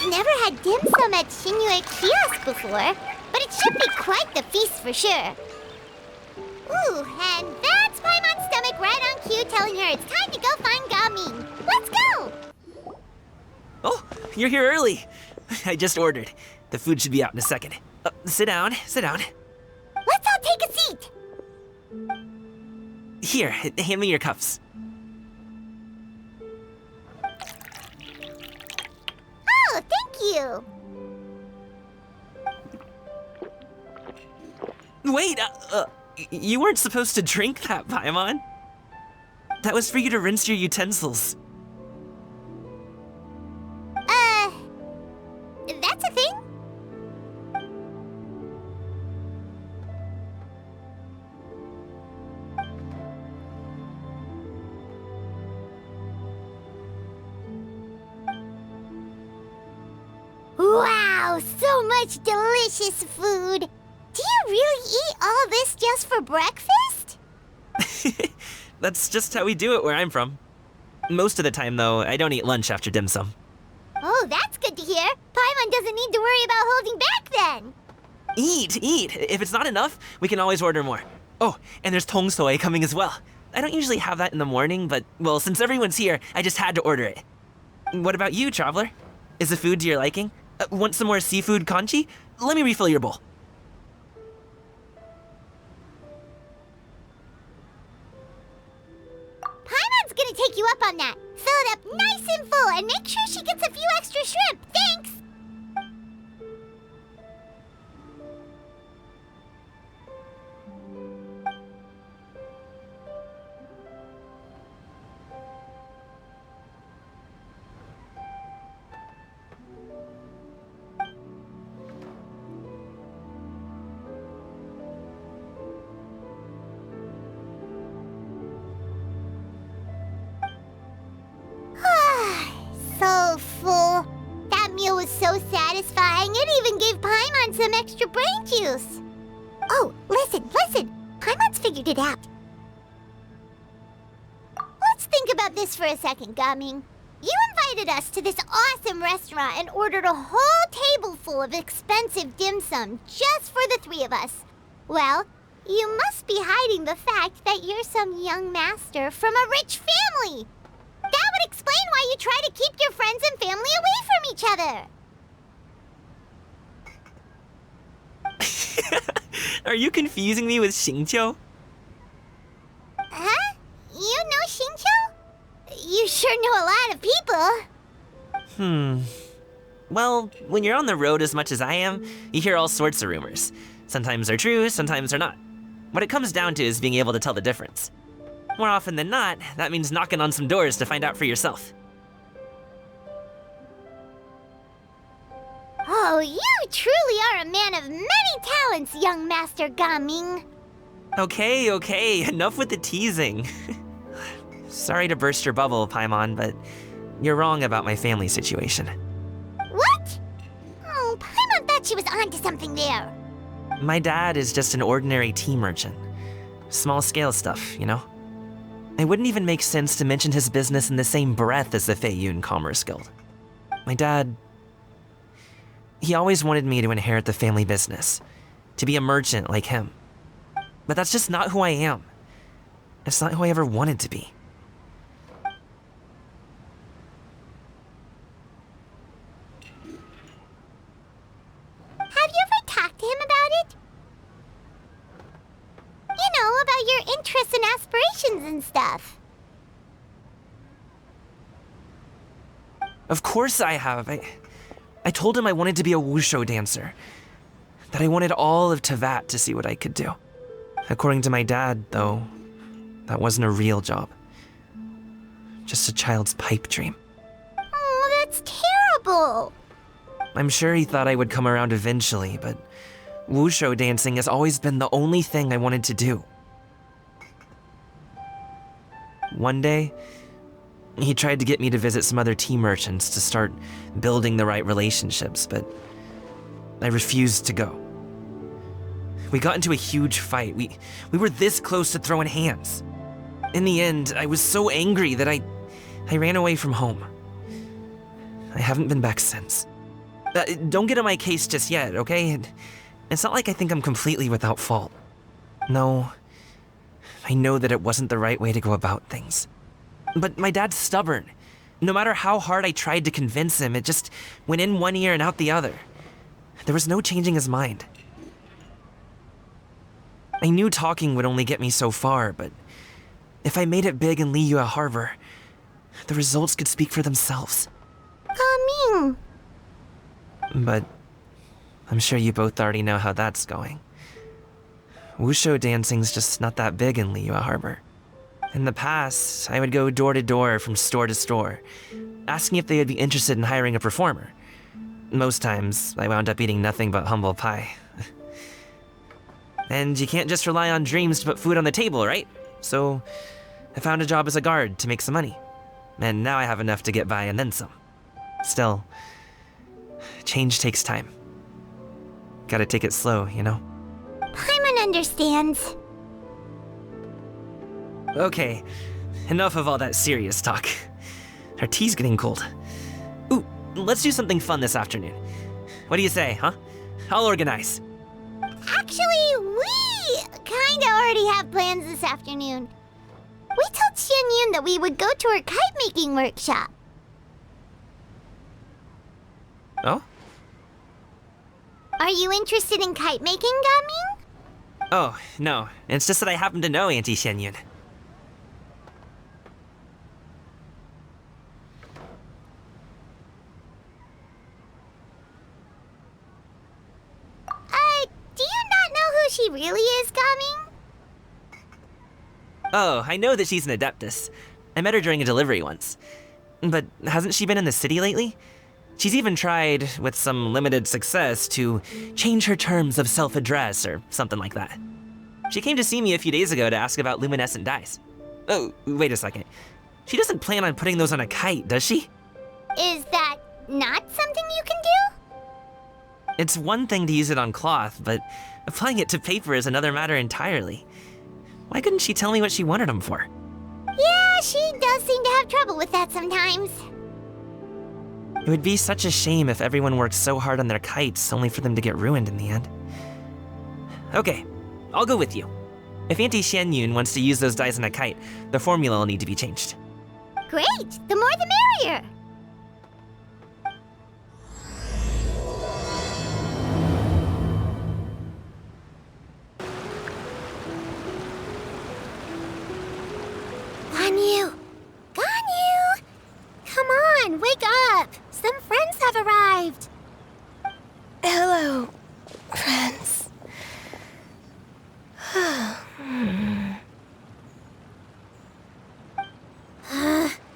I've never had dim sum at Shinju kiosk before, but it should be quite the feast for sure. Ooh, and that's Paimon's stomach right on cue telling her it's time to go find Gaming. Let's go! Oh, you're here early. I just ordered. The food should be out in a second. Sit down, sit down. Let's all take a seat. Here, hand me your cups. Oh, thank you. Wait, you weren't supposed to drink that, Paimon. That was for you to rinse your utensils. That's a thing? Wow, so much delicious food! Do you really eat all this just for breakfast? That's just how we do it where I'm from. Most of the time, though, I don't eat lunch after dim sum. Oh, that's good to hear. Paimon doesn't need to worry about holding back then. Eat, eat! If it's not enough, we can always order more. Oh, and there's tong soy coming as well. I don't usually have that in the morning, but, well, since everyone's here, I just had to order it. What about you, traveler? Is the food to your liking? Want some more seafood kanchi? Let me refill your bowl. Paimon's gonna take you up on that. Fill it up nice and full and make sure she gets a few extra shrimp. Thanks! So full. That meal was so satisfying, it even gave Paimon some extra brain juice. Oh, listen. Paimon's figured it out. Let's think about this for a second, Gaming. You invited us to this awesome restaurant and ordered a whole table full of expensive dim sum just for the three of us. Well, you must be hiding the fact that you're some young master from a rich family. That would explain why you try to keep your friends and family away from each other. Are you confusing me with Xingqiu? Huh? You know Xingqiu? You sure know a lot of people. Well, when you're on the road as much as I am, you hear all sorts of rumors. Sometimes they're true, sometimes they're not. What it comes down to is being able to tell the difference. More often than not, that means knocking on some doors to find out for yourself. Oh, you truly are a man of many talents, young Master Gaming. Okay, enough with the teasing. Sorry to burst your bubble, Paimon, but you're wrong about my family situation. What? Oh, Paimon thought she was onto something there. My dad is just an ordinary tea merchant. Small-scale stuff, you know? It wouldn't even make sense to mention his business in the same breath as the Feiyun Commerce Guild. My dad... he always wanted me to inherit the family business, to be a merchant like him. But that's just not who I am. It's not who I ever wanted to be. Have you ever talked to him about it? You know, about your interests and aspirations and stuff. Of course I have. I told him I wanted to be a wushu dancer. That I wanted all of Tevat to see what I could do. According to my dad, though, that wasn't a real job. Just a child's pipe dream. Oh, that's terrible. I'm sure he thought I would come around eventually, but wushu dancing has always been the only thing I wanted to do. One day, he tried to get me to visit some other tea merchants to start building the right relationships, but I refused to go. We got into a huge fight. We were this close to throwing hands. In the end, I was so angry that I ran away from home. I haven't been back since. Don't get on my case just yet, okay? It's not like I think I'm completely without fault. No, I know that it wasn't the right way to go about things. But my dad's stubborn. No matter how hard I tried to convince him, it just went in one ear and out the other. There was no changing his mind. I knew talking would only get me so far, but if I made it big in Liyue Harbor, the results could speak for themselves. Coming. But I'm sure you both already know how that's going. Wushu dancing's just not that big in Liyue Harbor. In the past, I would go door to door from store to store, asking if they would be interested in hiring a performer. Most times, I wound up eating nothing but humble pie. And you can't just rely on dreams to put food on the table, right? So I found a job as a guard to make some money. And now I have enough to get by and then some. Still, change takes time. Gotta take it slow, you know? Paimon understands. Okay, enough of all that serious talk. Our tea's getting cold. Ooh, let's do something fun this afternoon. What do you say, huh? I'll organize. Actually, we kinda already have plans this afternoon. We told Xianyun that we would go to her kite-making workshop. Oh? Are you interested in kite-making, Gaming? Oh, no. It's just that I happen to know Auntie Xianyun. Do you not know who she really is, Gaming? Oh, I know that she's an adeptus. I met her during a delivery once. But hasn't she been in the city lately? She's even tried, with some limited success, to change her terms of self-address or something like that. She came to see me a few days ago to ask about luminescent dyes. Oh, wait a second. She doesn't plan on putting those on a kite, does she? Is that not something you can do? It's one thing to use it on cloth, but applying it to paper is another matter entirely. Why couldn't she tell me what she wanted them for? Yeah, she does seem to have trouble with that sometimes. It would be such a shame if everyone worked so hard on their kites only for them to get ruined in the end. Okay, I'll go with you. If Auntie Xianyun wants to use those dyes on a kite, the formula will need to be changed. Great! The more the merrier! Ganyu! Ganyu! Come on, wake up! Some friends have arrived! Hello, friends.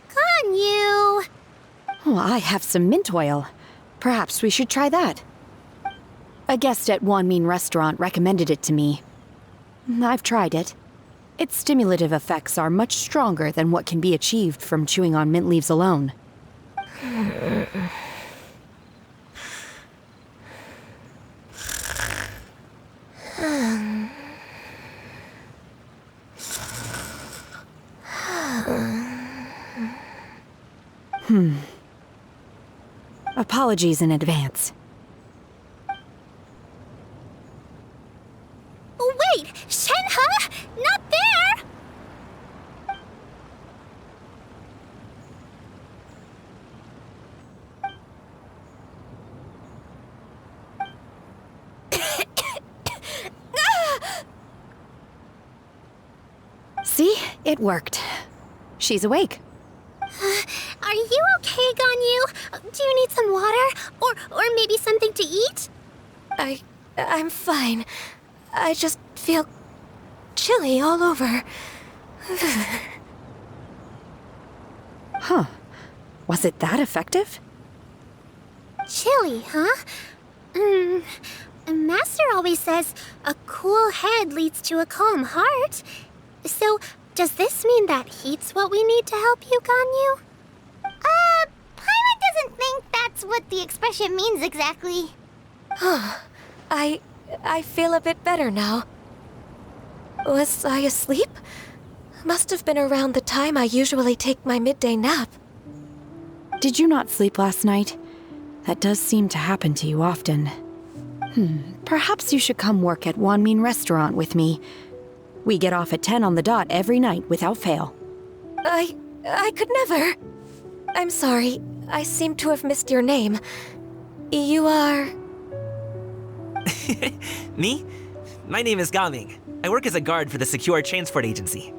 Ganyu! Oh, I have some mint oil. Perhaps we should try that. A guest at Wanmin restaurant recommended it to me. I've tried it. Its stimulative effects are much stronger than what can be achieved from chewing on mint leaves alone. Apologies in advance. Wait! Shenhe? Not there! See? It worked. She's awake. Are you okay, Ganyu? Do you need some water? Or maybe something to eat? I'm fine. I just feel chilly all over. Huh. Was it that effective? Chilly, huh? Master always says a cool head leads to a calm heart. So, does this mean that heat's what we need to help you, Ganyu? Paimon doesn't think that's what the expression means exactly. I feel a bit better now. Was I asleep? Must have been around the time I usually take my midday nap. Did you not sleep last night? That does seem to happen to you often. Perhaps you should come work at Wanmin Restaurant with me. We get off at 10 on the dot every night without fail. I could never. I'm sorry. I seem to have missed your name. You are... Me? My name is Gaming. I work as a guard for the Secure Transport Agency.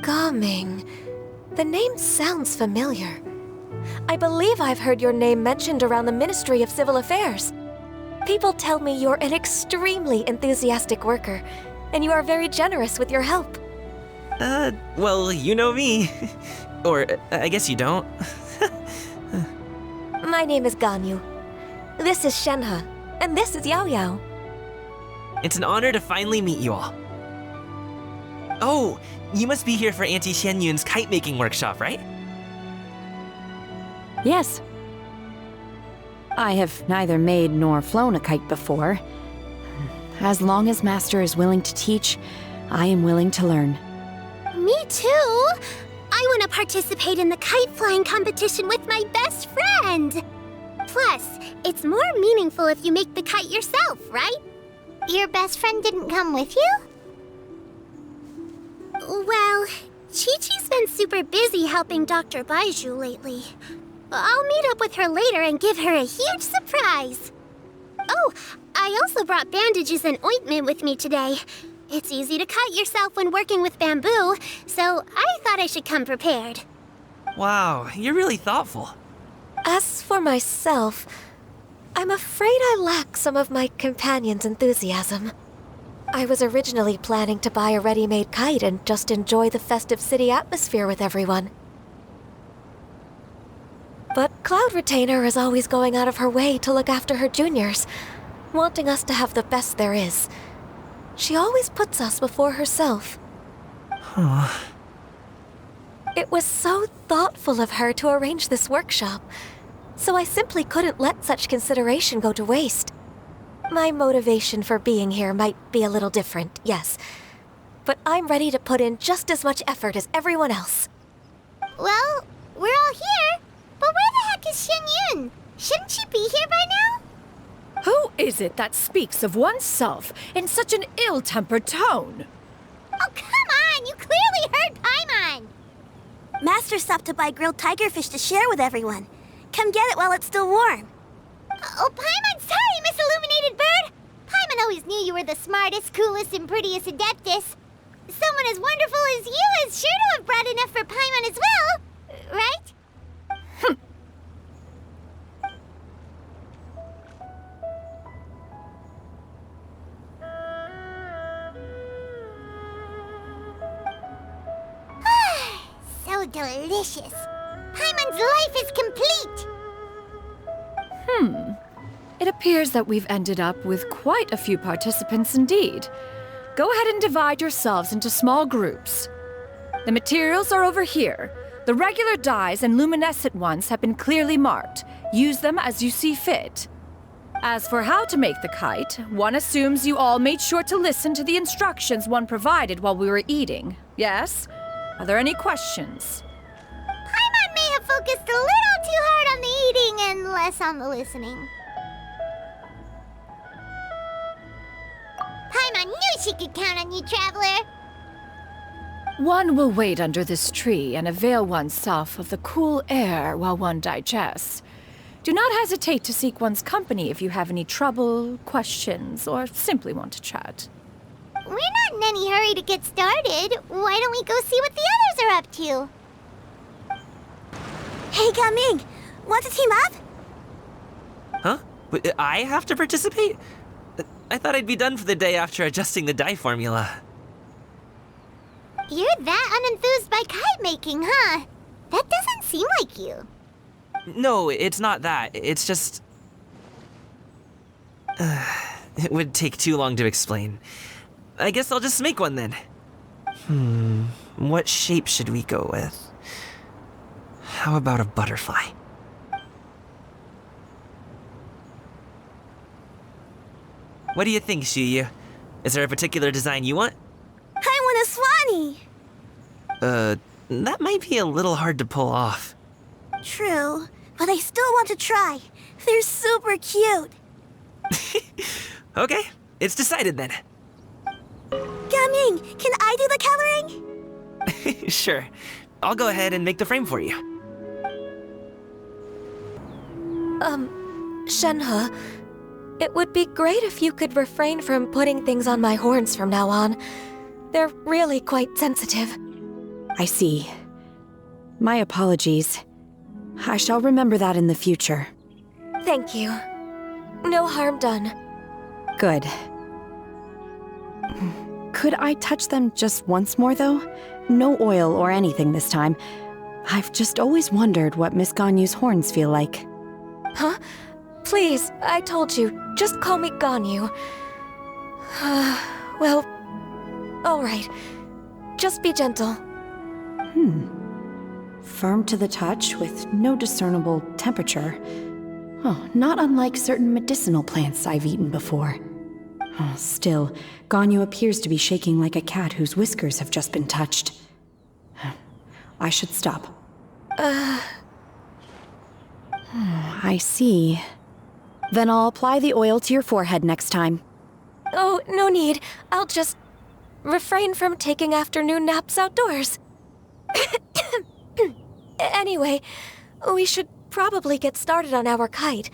Gaming. The name sounds familiar. I believe I've heard your name mentioned around the Ministry of Civil Affairs. People tell me you're an extremely enthusiastic worker, and you are very generous with your help. Well, you know me. Or, I guess you don't. My name is Ganyu. This is Shenhe, and this is Yao Yao. It's an honor to finally meet you all. Oh, you must be here for Auntie Xianyun's kite-making workshop, right? Yes. I have neither made nor flown a kite before. As long as Master is willing to teach, I am willing to learn. Me too! I want to participate in the kite flying competition with my best friend! Plus, it's more meaningful if you make the kite yourself, right? Your best friend didn't come with you? Well, Chi-Chi's been super busy helping Dr. Baiju lately. I'll meet up with her later and give her a huge surprise. Oh, I also brought bandages and ointment with me today. It's easy to cut yourself when working with bamboo, so I thought I should come prepared. Wow, you're really thoughtful. As for myself, I'm afraid I lack some of my companion's enthusiasm. I was originally planning to buy a ready-made kite and just enjoy the festive city atmosphere with everyone. But Cloud Retainer is always going out of her way to look after her juniors, wanting us to have the best there is. She always puts us before herself. It was so thoughtful of her to arrange this workshop, so I simply couldn't let such consideration go to waste. My motivation for being here might be a little different, yes, but I'm ready to put in just as much effort as everyone else. Well, we're all here, but where the heck is Xianyun? Shouldn't she be here by now? Who is it that speaks of oneself in such an ill-tempered tone? Oh, come on! You clearly heard Paimon! Master stopped to buy grilled tigerfish to share with everyone. Come get it while it's still warm. Oh, Paimon, sorry, Miss Illuminated Bird! Paimon always knew you were the smartest, coolest, and prettiest Adeptus. Someone as wonderful as you is sure to have brought enough for Paimon as well, right? So delicious. Paimon's life is complete. It appears that we've ended up with quite a few participants indeed. Go ahead and divide yourselves into small groups. The materials are over here. The regular dyes and luminescent ones have been clearly marked. Use them as you see fit. As for how to make the kite, one assumes you all made sure to listen to the instructions one provided while we were eating. Yes? Are there any questions? Paimon may have focused a little too hard on the eating and less on the listening. Paimon knew she could count on you, Traveler. One will wait under this tree and avail oneself of the cool air while one digests. Do not hesitate to seek one's company if you have any trouble, questions, or simply want to chat. We're not in any hurry to get started. Why don't we go see what the others are up to? Hey, Gaming! Want to team up? Huh? But I have to participate? I thought I'd be done for the day after adjusting the dye formula. You're that unenthused by kite making, huh? That doesn't seem like you. No, it's not that. It's just... it would take too long to explain. I guess I'll just make one then. What shape should we go with? How about a butterfly? What do you think, Shuyu? Is there a particular design you want? I want a swanee! That might be a little hard to pull off. True, but I still want to try. They're super cute. Okay, it's decided then. Gaming, can I do the coloring? Sure. I'll go ahead and make the frame for you. Shenhe, it would be great if you could refrain from putting things on my horns from now on. They're really quite sensitive. I see. My apologies. I shall remember that in the future. Thank you. No harm done. Good. Could I touch them just once more, though? No oil or anything this time. I've just always wondered what Miss Ganyu's horns feel like. Huh? Please, I told you. Just call me Ganyu. Well, all right. Just be gentle. Firm to the touch with no discernible temperature. Oh, not unlike certain medicinal plants I've eaten before. Oh, still, Ganyu appears to be shaking like a cat whose whiskers have just been touched. I should stop. I see. Then I'll apply the oil to your forehead next time. Oh, no need. I'll just refrain from taking afternoon naps outdoors. Anyway, we should probably get started on our kite.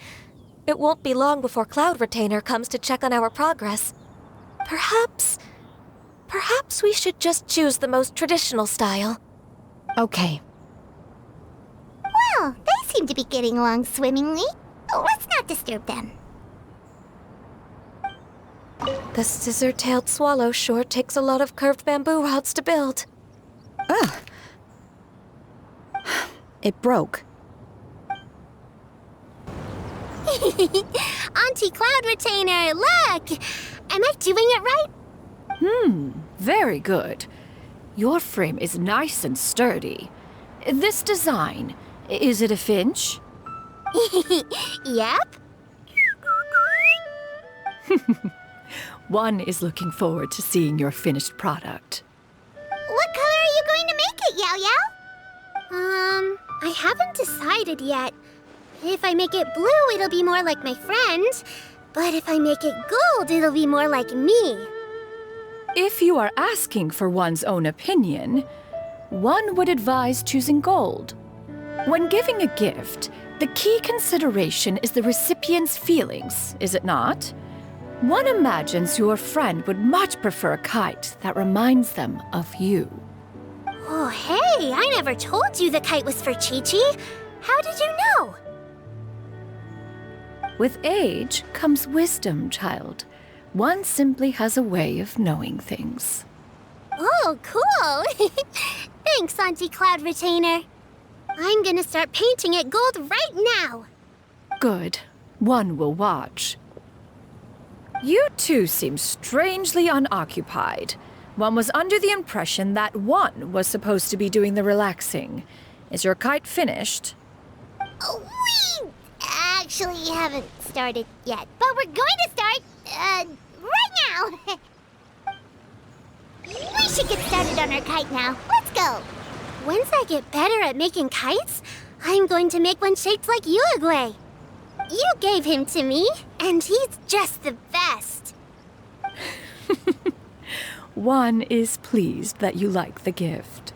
It won't be long before Cloud Retainer comes to check on our progress. Perhaps we should just choose the most traditional style. Okay. Well, they seem to be getting along swimmingly. Let's not disturb them. The scissor-tailed swallow sure takes a lot of curved bamboo rods to build. Ugh. It broke. Auntie Cloud Retainer, look! Am I doing it right? Very good. Your frame is nice and sturdy. This design, is it a finch? Yep. One is looking forward to seeing your finished product. What color are you going to make it, Yao Yao? I haven't decided yet. If I make it blue, it'll be more like my friend. But if I make it gold, it'll be more like me. If you are asking for one's own opinion, one would advise choosing gold. When giving a gift, the key consideration is the recipient's feelings, is it not? One imagines your friend would much prefer a kite that reminds them of you. Oh, hey, I never told you the kite was for Chi-Chi. How did you know? With age comes wisdom, child. One simply has a way of knowing things. Oh, cool. Thanks, Auntie Cloud Retainer. I'm gonna start painting it gold right now. Good. One will watch. You two seem strangely unoccupied. One was under the impression that one was supposed to be doing the relaxing. Is your kite finished? We actually haven't started yet, but we're going to start, right now. We should get started on our kite now. Let's go. Once I get better at making kites, I'm going to make one shaped like Uruguay. You gave him to me, and he's just the best. One is pleased that you like the gift.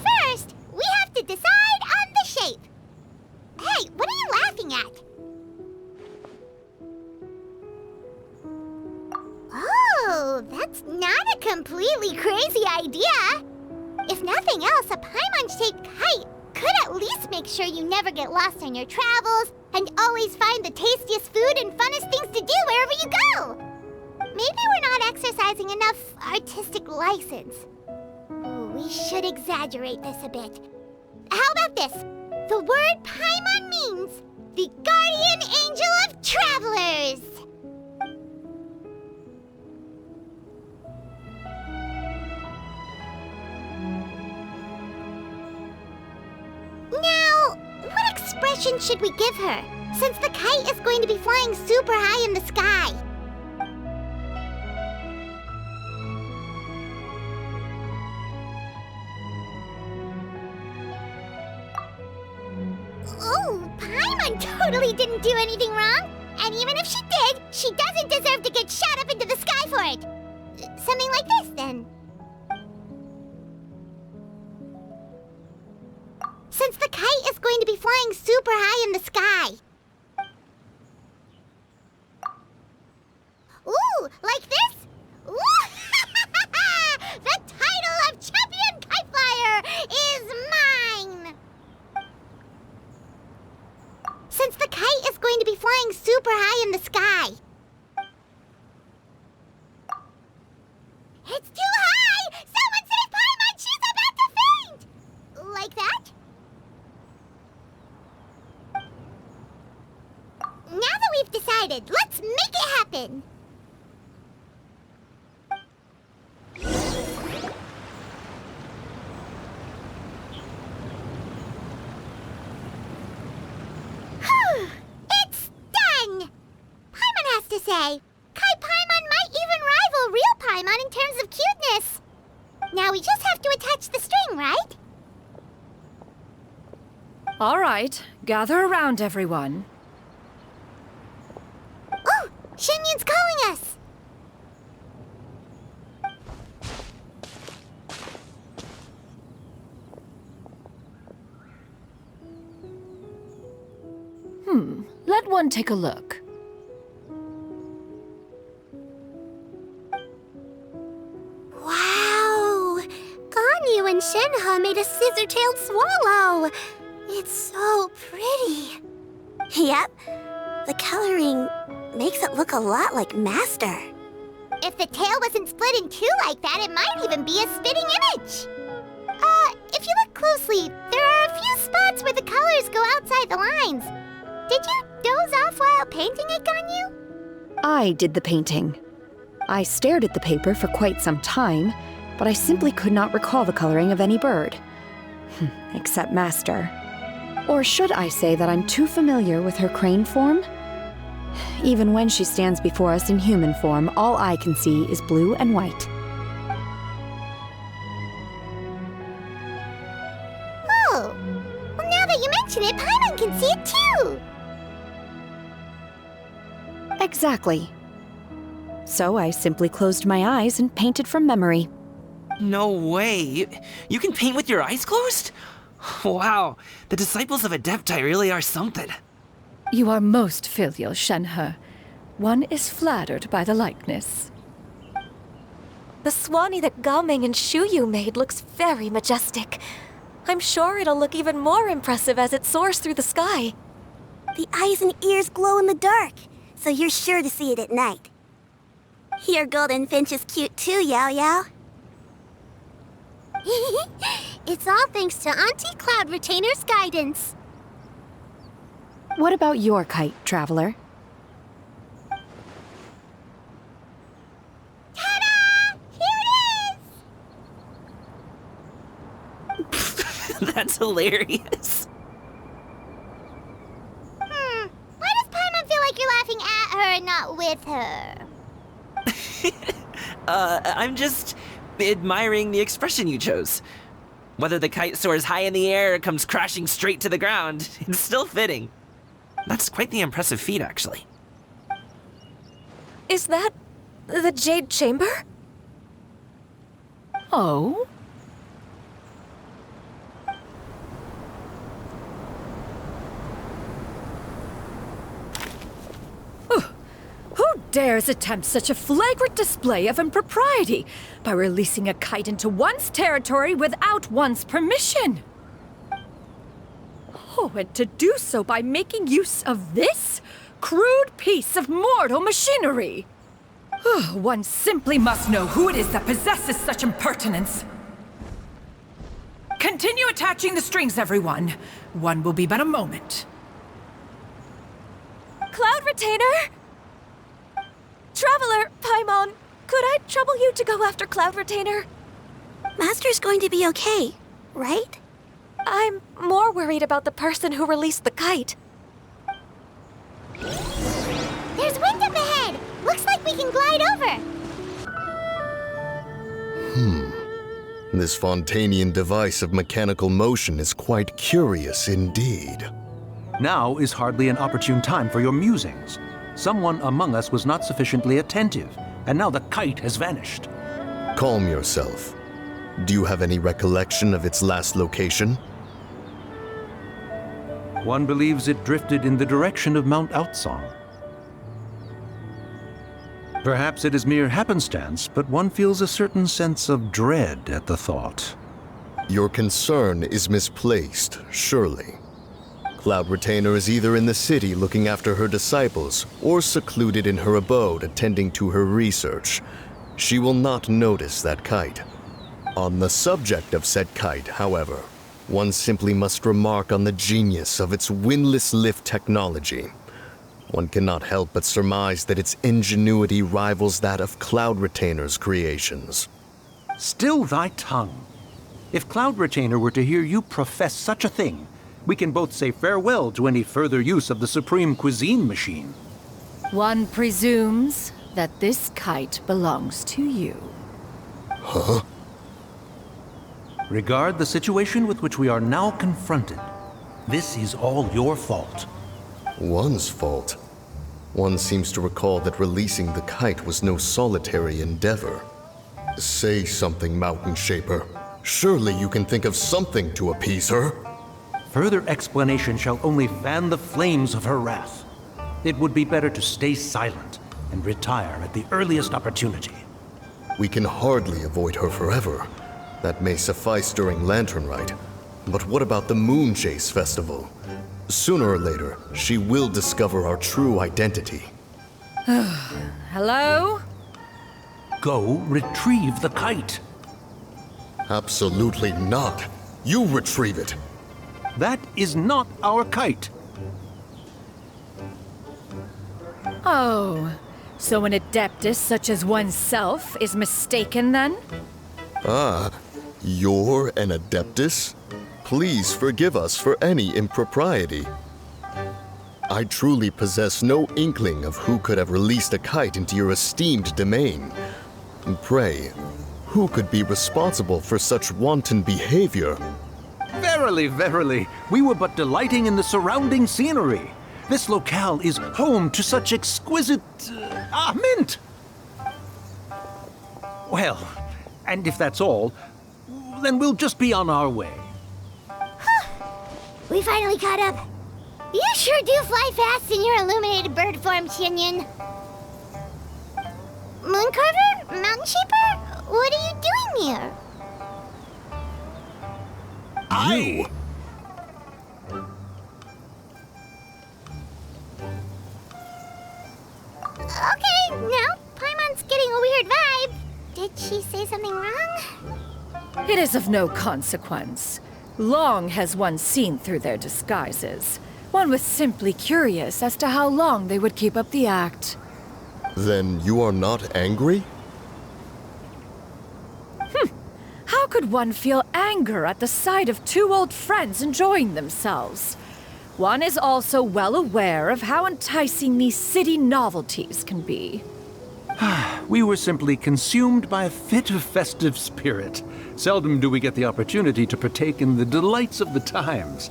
First, we have to decide on the shape. Hey, what are you laughing at? Oh, that's not a completely crazy idea. If nothing else, a Paimon-shaped kite could at least make sure you never get lost on your travels and always find the tastiest food and funnest things to do wherever you go. Maybe we're not exercising enough artistic license. Ooh, we should exaggerate this a bit. How about this? The word Paimon means the guardian angel of travelers. Now, what expression should we give her, since the kite is going to be flying super high in the sky? Ooh, Paimon totally didn't do anything wrong. And even if she did, she doesn't deserve to get shot up into the sky for it. Something like this, then. Since the kite is going to be flying super high in the sky. Ooh, like this? Ooh! The title of Champion Kite Flyer is mine! Since the kite is going to be flying super high in the sky. It's too high! Someone save Paimon! She's about to faint! Like that? Now that we've decided, let's make it happen! It's done! Paimon has to say, Kite Paimon might even rival real Paimon in terms of cuteness. Now we just have to attach the string, right? All right, gather around, everyone. Oh, Shenyan's calling us! Let one take a look. Wow! Ganyu and Shenhe made a scissor-tailed swallow! It's so pretty. Yep. The coloring makes it look a lot like Master. If the tail wasn't split in two like that, it might even be a spitting image. If you look closely, there are a few spots where the colors go outside the lines. Did you doze off while painting it, Ganyu? I did the painting. I stared at the paper for quite some time, but I simply could not recall the coloring of any bird. Except Master. Or should I say that I'm too familiar with her crane form? Even when she stands before us in human form, all I can see is blue and white. Oh, well now that you mention it, Paimon can see it too! Exactly. So I simply closed my eyes and painted from memory. No way. You can paint with your eyes closed? Wow, the disciples of Adepti really are something. You are most filial, Shenhe. One is flattered by the likeness. The Swanee that Gaming and Shuyu made looks very majestic. I'm sure it'll look even more impressive as it soars through the sky. The eyes and ears glow in the dark, so you're sure to see it at night. Your golden finch is cute too, Yao Yao. It's all thanks to Auntie Cloud Retainer's guidance. What about your kite, Traveler? Ta-da! Here it is! That's hilarious. Why does Paimon feel like you're laughing at her and not with her? I'm just admiring the expression you chose. Whether the kite soars high in the air or comes crashing straight to the ground, it's still fitting. That's quite the impressive feat, actually. Is that the Jade Chamber? Oh? Who dares attempt such a flagrant display of impropriety by releasing a kite into one's territory without one's permission? Oh, and to do so by making use of this crude piece of mortal machinery. One simply must know who it is that possesses such impertinence. Continue attaching the strings, everyone. One will be but a moment. Cloud Retainer? Traveler, Paimon, could I trouble you to go after Cloud Retainer? Master's going to be okay, right? I'm more worried about the person who released the kite. There's wind up ahead! Looks like we can glide over! This Fontanian device of mechanical motion is quite curious indeed. Now is hardly an opportune time for your musings. Someone among us was not sufficiently attentive, and now the kite has vanished. Calm yourself. Do you have any recollection of its last location? One believes it drifted in the direction of Mount Outsong. Perhaps it is mere happenstance, but one feels a certain sense of dread at the thought. Your concern is misplaced, surely. Cloud Retainer is either in the city looking after her disciples, or secluded in her abode attending to her research. She will not notice that kite. On the subject of said kite, however, one simply must remark on the genius of its windlass lift technology. One cannot help but surmise that its ingenuity rivals that of Cloud Retainer's creations. Still thy tongue. If Cloud Retainer were to hear you profess such a thing, we can both say farewell to any further use of the Supreme Cuisine Machine. One presumes that this kite belongs to you. Huh? Regard the situation with which we are now confronted. This is all your fault. One's fault? One seems to recall that releasing the kite was no solitary endeavor. Say something, Mountain Shaper. Surely you can think of something to appease her. Further explanation shall only fan the flames of her wrath. It would be better to stay silent and retire at the earliest opportunity. We can hardly avoid her forever. That may suffice during Lantern Rite. But what about the Moon Chase Festival? Sooner or later, she will discover our true identity. Hello? Go retrieve the kite. Absolutely not. You retrieve it. That is not our kite. Oh, so an adeptus such as oneself is mistaken then? Ah, you're an adeptus? Please forgive us for any impropriety. I truly possess no inkling of who could have released a kite into your esteemed domain. Pray, who could be responsible for such wanton behavior? Verily, verily, we were but delighting in the surrounding scenery. This locale is home to such exquisite... mint! Well, and if that's all, then we'll just be on our way. We finally caught up. You sure do fly fast in your illuminated bird form, Xinyan. Mooncarver? Mountain Shaper? What are you doing here? You! Okay, now Paimon's getting a weird vibe. Did she say something wrong? It is of no consequence. Long has one seen through their disguises. One was simply curious as to how long they would keep up the act. Then you are not angry? How could one feel anger at the sight of two old friends enjoying themselves? One is also well aware of how enticing these city novelties can be. We were simply consumed by a fit of festive spirit. Seldom do we get the opportunity to partake in the delights of the times.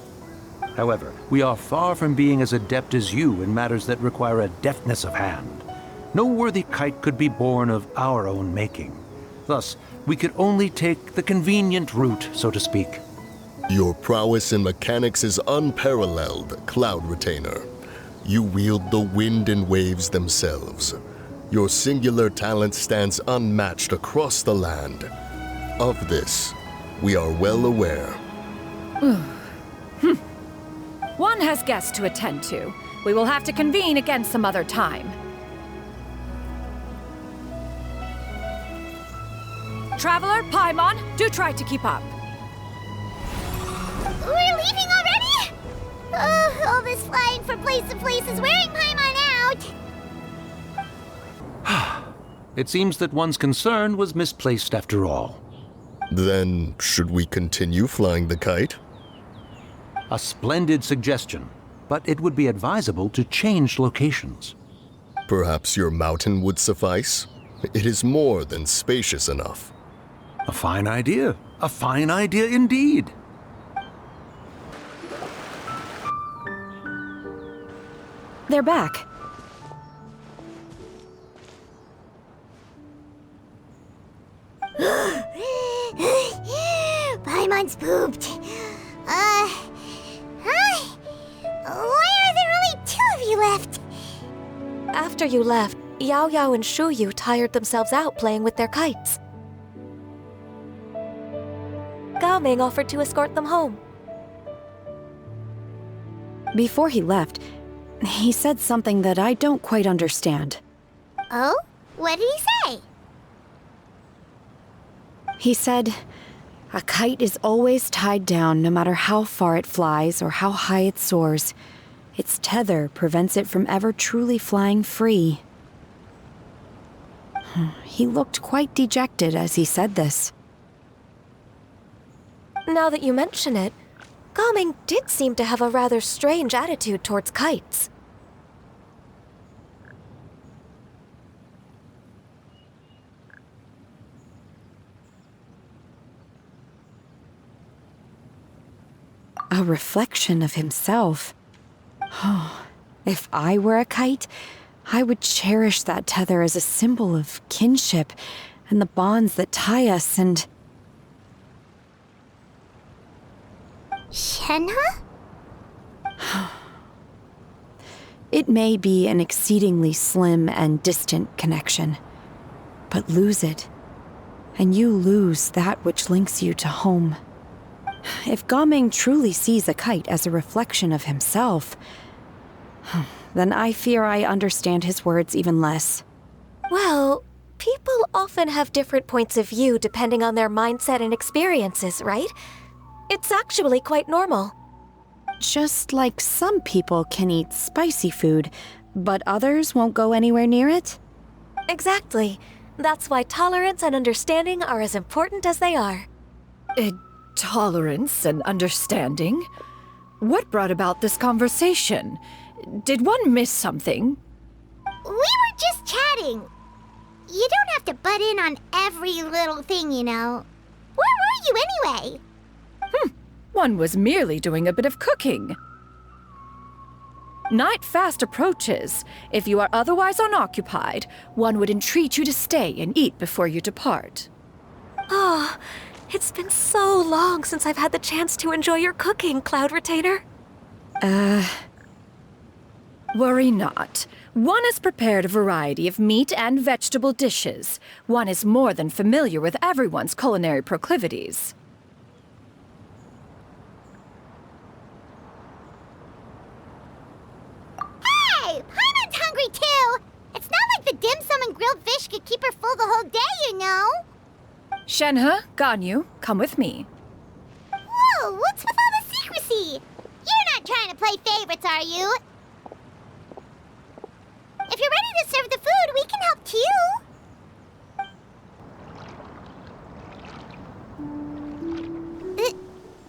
However, we are far from being as adept as you in matters that require a deftness of hand. No worthy kite could be born of our own making. Thus, we could only take the convenient route, so to speak. Your prowess in mechanics is unparalleled, Cloud Retainer. You wield the wind and waves themselves. Your singular talent stands unmatched across the land. Of this, we are well aware. One has guests to attend to. We will have to convene again some other time. Traveler, Paimon, do try to keep up. We're leaving already? Oh, all this flying from place to place is wearing Paimon out. It seems that one's concern was misplaced after all. Then, should we continue flying the kite? A splendid suggestion, but it would be advisable to change locations. Perhaps your mountain would suffice? It is more than spacious enough. A fine idea. A fine idea indeed. They're back. Paimon's pooped. Hi. Why are there only 2 of you left? After you left, Yao Yao and Shu Yu tired themselves out playing with their kites. Gaming offered to escort them home. Before he left, he said something that I don't quite understand. Oh? What did he say? He said, a kite is always tied down no matter how far it flies or how high it soars. Its tether prevents it from ever truly flying free. He looked quite dejected as he said this. Now that you mention it, Gaming did seem to have a rather strange attitude towards kites. A reflection of himself. Oh, if I were a kite, I would cherish that tether as a symbol of kinship and the bonds that tie us and... Shenhe? It may be an exceedingly slim and distant connection, but lose it, and you lose that which links you to home. If Gaming truly sees a kite as a reflection of himself, then I fear I understand his words even less. Well, people often have different points of view depending on their mindset and experiences, right? It's actually quite normal. Just like some people can eat spicy food, but others won't go anywhere near it? Exactly. That's why tolerance and understanding are as important as they are. Tolerance and understanding? What brought about this conversation? Did one miss something? We were just chatting. You don't have to butt in on every little thing, you know. Where were you anyway? One was merely doing a bit of cooking. Night fast approaches. If you are otherwise unoccupied, one would entreat you to stay and eat before you depart. Oh, it's been so long since I've had the chance to enjoy your cooking, Cloud Retainer. Worry not. One has prepared a variety of meat and vegetable dishes. One is more than familiar with everyone's culinary proclivities. Hey, Paimon's hungry too. It's not like the dim sum and grilled fish could keep her full the whole day, you know. Shenhe, Ganyu, come with me. Whoa, what's with all the secrecy? You're not trying to play favorites, are you? If you're ready to serve the food, we can help too.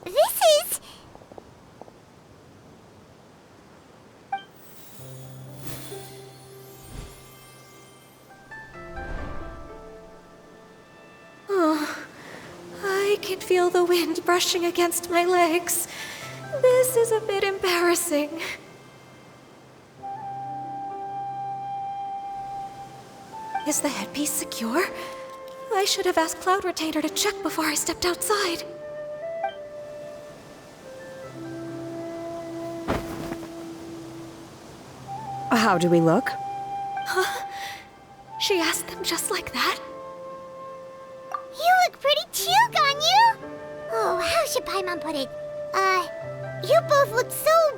This is... Oh, I can feel the wind brushing against my legs. This is a bit embarrassing. Is the headpiece secure? I should have asked Cloud Retainer to check before I stepped outside. How do we look? She asked them just like that? You look pretty too, Ganyu. Oh, how should Paimon put it? You both look so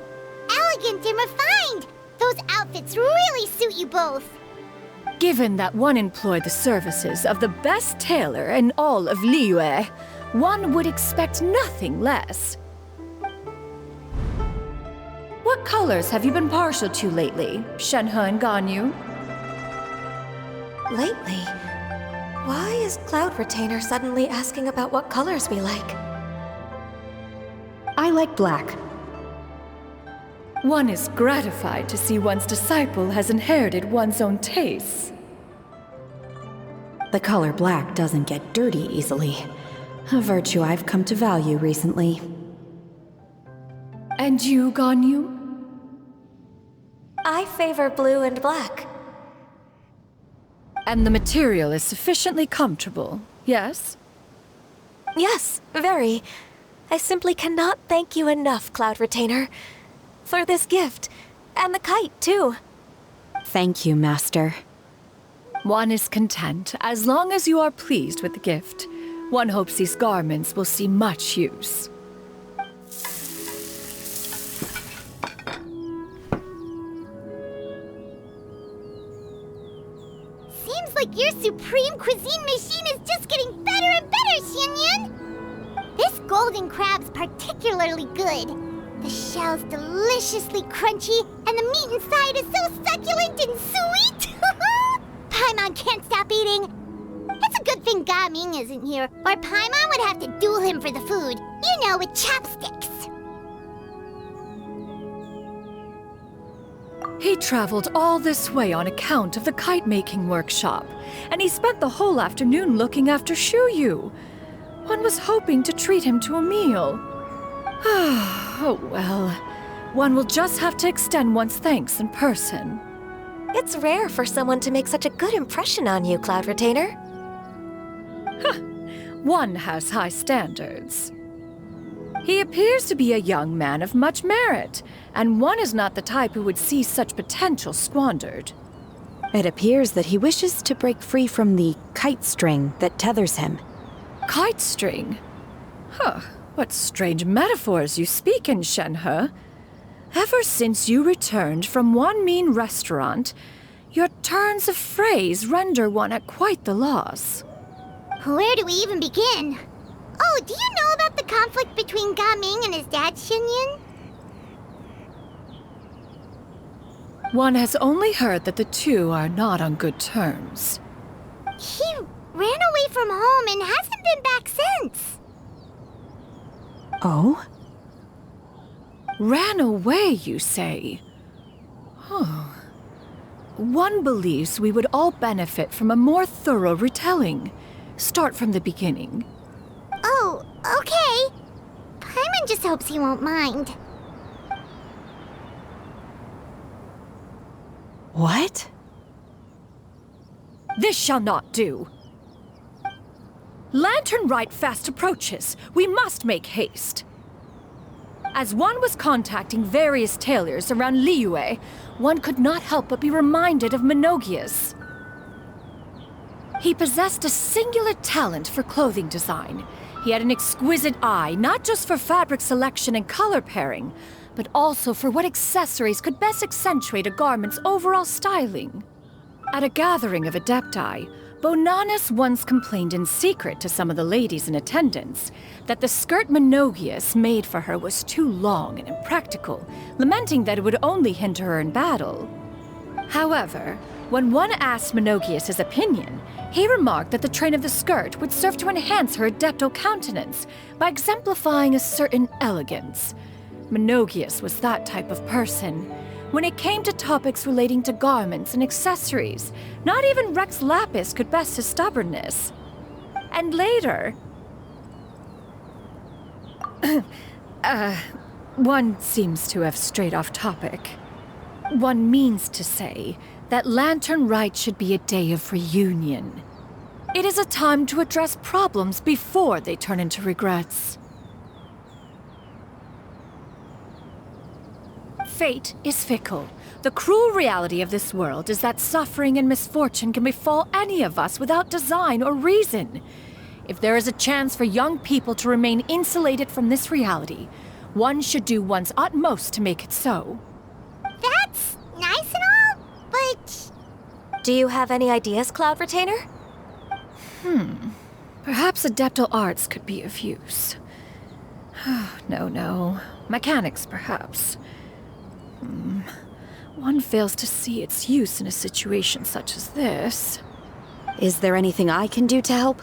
elegant and refined. Those outfits really suit you both. Given that one employed the services of the best tailor in all of Liyue, one would expect nothing less. What colors have you been partial to lately, Shenhe and Ganyu? Lately? Why is Cloud Retainer suddenly asking about what colors we like? I like black. One is gratified to see one's disciple has inherited one's own tastes. The color black doesn't get dirty easily, a virtue I've come to value recently. And you, Ganyu? I favor blue and black. And the material is sufficiently comfortable, yes? Yes, very. I simply cannot thank you enough, Cloud Retainer, for this gift, and the kite, too. Thank you, Master. One is content as long as you are pleased with the gift. One hopes these garments will see much use. Seems like your supreme cuisine machine is just getting better and better, Xianyan! This golden crab's particularly good. The shell's deliciously crunchy, and the meat inside is so succulent and sweet! Paimon can't stop eating. It's a good thing Gaming isn't here, or Paimon would have to duel him for the food. You know, with chopsticks. He traveled all this way on account of the kite-making workshop, and he spent the whole afternoon looking after Shuyu. One was hoping to treat him to a meal. Oh well, one will just have to extend one's thanks in person. It's rare for someone to make such a good impression on you, Cloud Retainer. One has high standards. He appears to be a young man of much merit, and one is not the type who would see such potential squandered. It appears that he wishes to break free from the kite string that tethers him. Kite string? Huh, what strange metaphors you speak in, Shenhe. Ever since you returned from one mean restaurant, your turns of phrase render one at quite the loss. Where do we even begin? Oh, do you know about the conflict between Gaming and his dad, Xianyan? One has only heard that the two are not on good terms. He ran away from home and hasn't been back since. Oh? Ran away, you say? Oh. One believes we would all benefit from a more thorough retelling. Start from the beginning. Oh, okay. Paimon just hopes he won't mind. What? This shall not do. Lantern Rite fast approaches. We must make haste. As one was contacting various tailors around Liyue, one could not help but be reminded of Menogias. He possessed a singular talent for clothing design. He had an exquisite eye, not just for fabric selection and color pairing, but also for what accessories could best accentuate a garment's overall styling. At a gathering of Adepti, Bonanis once complained in secret to some of the ladies in attendance that the skirt Menogias made for her was too long and impractical, lamenting that it would only hinder her in battle. However, when one asked Menogias his opinion, he remarked that the train of the skirt would serve to enhance her adepto countenance by exemplifying a certain elegance. Menogias was that type of person. When it came to topics relating to garments and accessories, not even Rex Lapis could best his stubbornness. And later... one seems to have strayed off topic. One means to say that Lantern Rite should be a day of reunion. It is a time to address problems before they turn into regrets. Fate is fickle. The cruel reality of this world is that suffering and misfortune can befall any of us without design or reason. If there is a chance for young people to remain insulated from this reality, one should do one's utmost to make it so. That's nice and all, but... Do you have any ideas, Cloud Retainer? Perhaps adeptal arts could be of use. No. Mechanics, perhaps. One fails to see its use in a situation such as this. Is there anything I can do to help?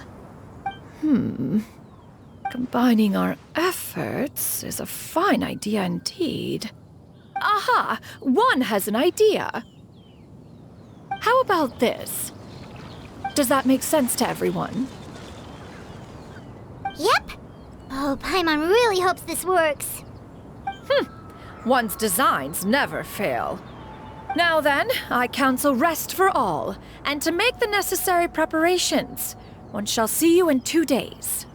Combining our efforts is a fine idea indeed. Aha! One has an idea! How about this? Does that make sense to everyone? Yep. Oh, Paimon really hopes this works. One's designs never fail. Now then, I counsel rest for all, and to make the necessary preparations. One shall see you in 2 days.